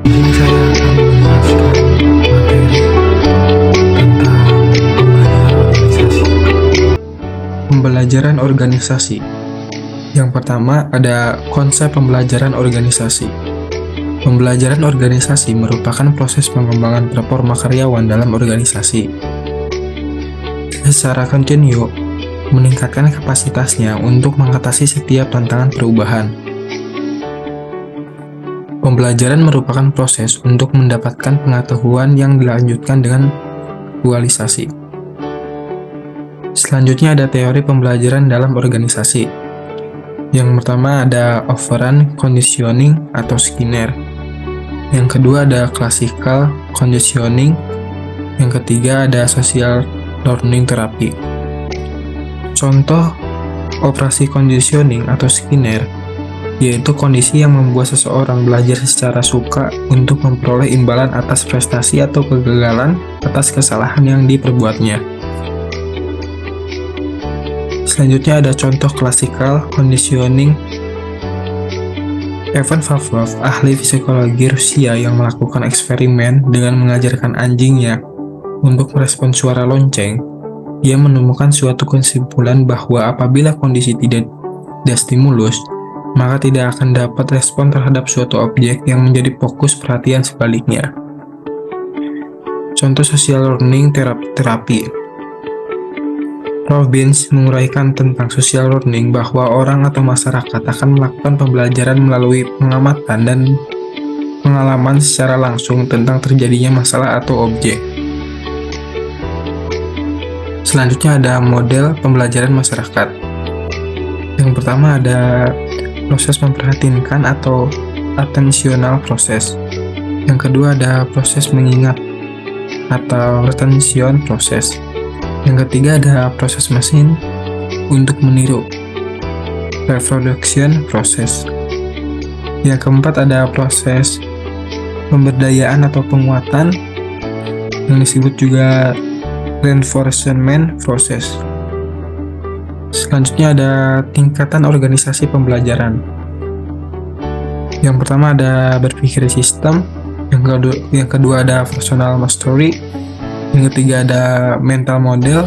Di sini saya akan menjelaskan materi tentang pembelajaran organisasi. Pembelajaran organisasi. Yang pertama ada konsep pembelajaran organisasi. Pembelajaran organisasi merupakan proses pengembangan performa karyawan dalam organisasi. Secara kontinu, meningkatkan kapasitasnya untuk mengatasi setiap tantangan perubahan. Pembelajaran merupakan proses untuk mendapatkan pengetahuan yang dilanjutkan dengan aktualisasi. Selanjutnya ada teori pembelajaran dalam organisasi. Yang pertama ada operant conditioning atau Skinner. Yang kedua ada classical conditioning. Yang ketiga ada social learning therapy. Contoh operasi conditioning atau Skinner yaitu kondisi yang membuat seseorang belajar secara suka untuk memperoleh imbalan atas prestasi atau kegagalan atas kesalahan yang diperbuatnya. Selanjutnya ada contoh classical conditioning. Ivan Pavlov, ahli psikologi Rusia yang melakukan eksperimen dengan mengajarkan anjingnya untuk merespon suara lonceng, dia menemukan suatu kesimpulan bahwa apabila kondisi tidak ada stimulus, maka tidak akan dapat respon terhadap suatu objek yang menjadi fokus perhatian sebaliknya. Contoh social learning terapi. Robbins menguraikan tentang social learning bahwa orang atau masyarakat akan melakukan pembelajaran melalui pengamatan dan pengalaman secara langsung tentang terjadinya masalah atau objek. Selanjutnya ada model pembelajaran masyarakat. Yang pertama ada proses memperhatikan atau attentional process. Yang kedua ada proses mengingat atau retention process. Yang ketiga ada proses mesin untuk meniru, reproduction process. Yang keempat ada proses pemberdayaan atau penguatan yang disebut juga reinforcement process. Selanjutnya ada tingkatan organisasi pembelajaran. Yang pertama ada berpikir sistem, yang kedua ada personal mastery, yang ketiga ada mental model,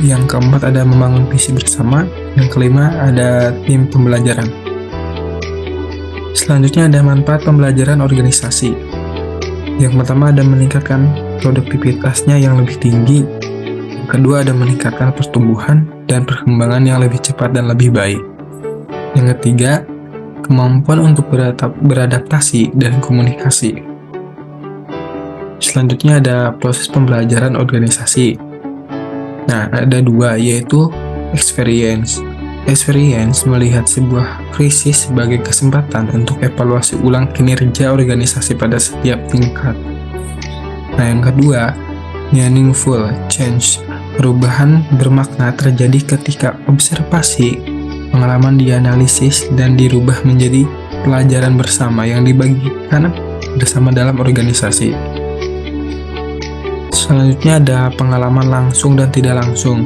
yang keempat ada membangun visi bersama, yang kelima ada tim pembelajaran. Selanjutnya ada manfaat pembelajaran organisasi. Yang pertama ada meningkatkan produktivitasnya yang lebih tinggi, yang kedua ada meningkatkan pertumbuhan dan perkembangan yang lebih cepat dan lebih baik. Yang ketiga, kemampuan untuk beradaptasi dan komunikasi. Selanjutnya ada proses pembelajaran organisasi. Nah, ada dua, yaitu experience. Experience melihat sebuah krisis sebagai kesempatan untuk evaluasi ulang kinerja organisasi pada setiap tingkat. Nah, yang kedua, meaningful change. Perubahan bermakna terjadi ketika observasi, pengalaman dianalisis, dan dirubah menjadi pelajaran bersama yang dibagikan bersama dalam organisasi. Selanjutnya ada pengalaman langsung dan tidak langsung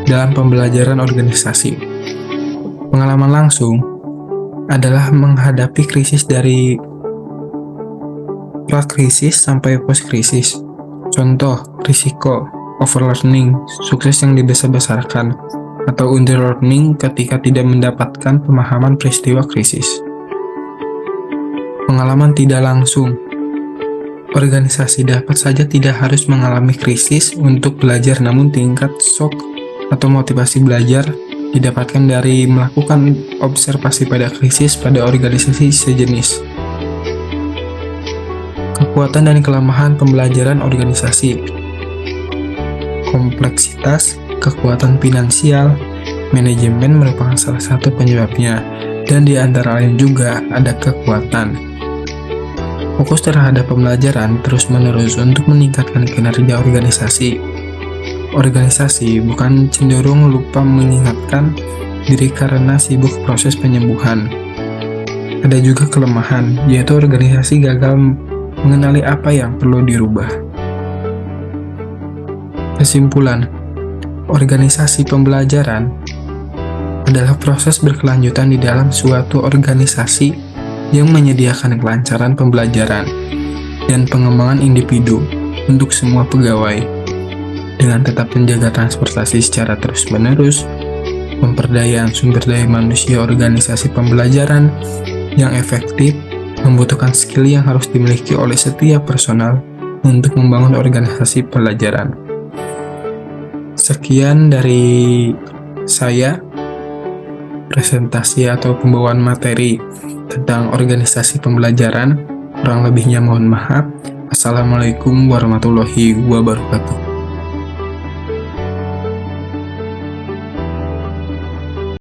dalam pembelajaran organisasi. Pengalaman langsung adalah menghadapi krisis dari pra-krisis sampai post-krisis. Contoh, risiko overlearning, sukses yang dibesar-besarkan, atau underlearning ketika tidak mendapatkan pemahaman peristiwa krisis. Pengalaman tidak langsung. Organisasi dapat saja tidak harus mengalami krisis untuk belajar, namun tingkat shock atau motivasi belajar didapatkan dari melakukan observasi pada krisis pada organisasi sejenis. Kekuatan dan kelemahan pembelajaran organisasi. Kompleksitas, kekuatan finansial, manajemen merupakan salah satu penyebabnya, dan di antara lain juga ada kekuatan. Fokus terhadap pembelajaran terus-menerus untuk meningkatkan kinerja organisasi. Organisasi bukan cenderung lupa mengingatkan diri karena sibuk proses penyembuhan. Ada juga kelemahan, yaitu organisasi gagal mengenali apa yang perlu dirubah. Kesimpulan, organisasi pembelajaran adalah proses berkelanjutan di dalam suatu organisasi yang menyediakan kelancaran pembelajaran dan pengembangan individu untuk semua pegawai, dengan tetap menjaga transportasi secara terus-menerus, pemberdayaan sumber daya manusia organisasi pembelajaran yang efektif, membutuhkan skill yang harus dimiliki oleh setiap personal untuk membangun organisasi pelajaran. Sekian dari saya, presentasi atau pembawaan materi tentang organisasi pembelajaran. Kurang lebihnya mohon maaf. Assalamualaikum warahmatullahi wabarakatuh.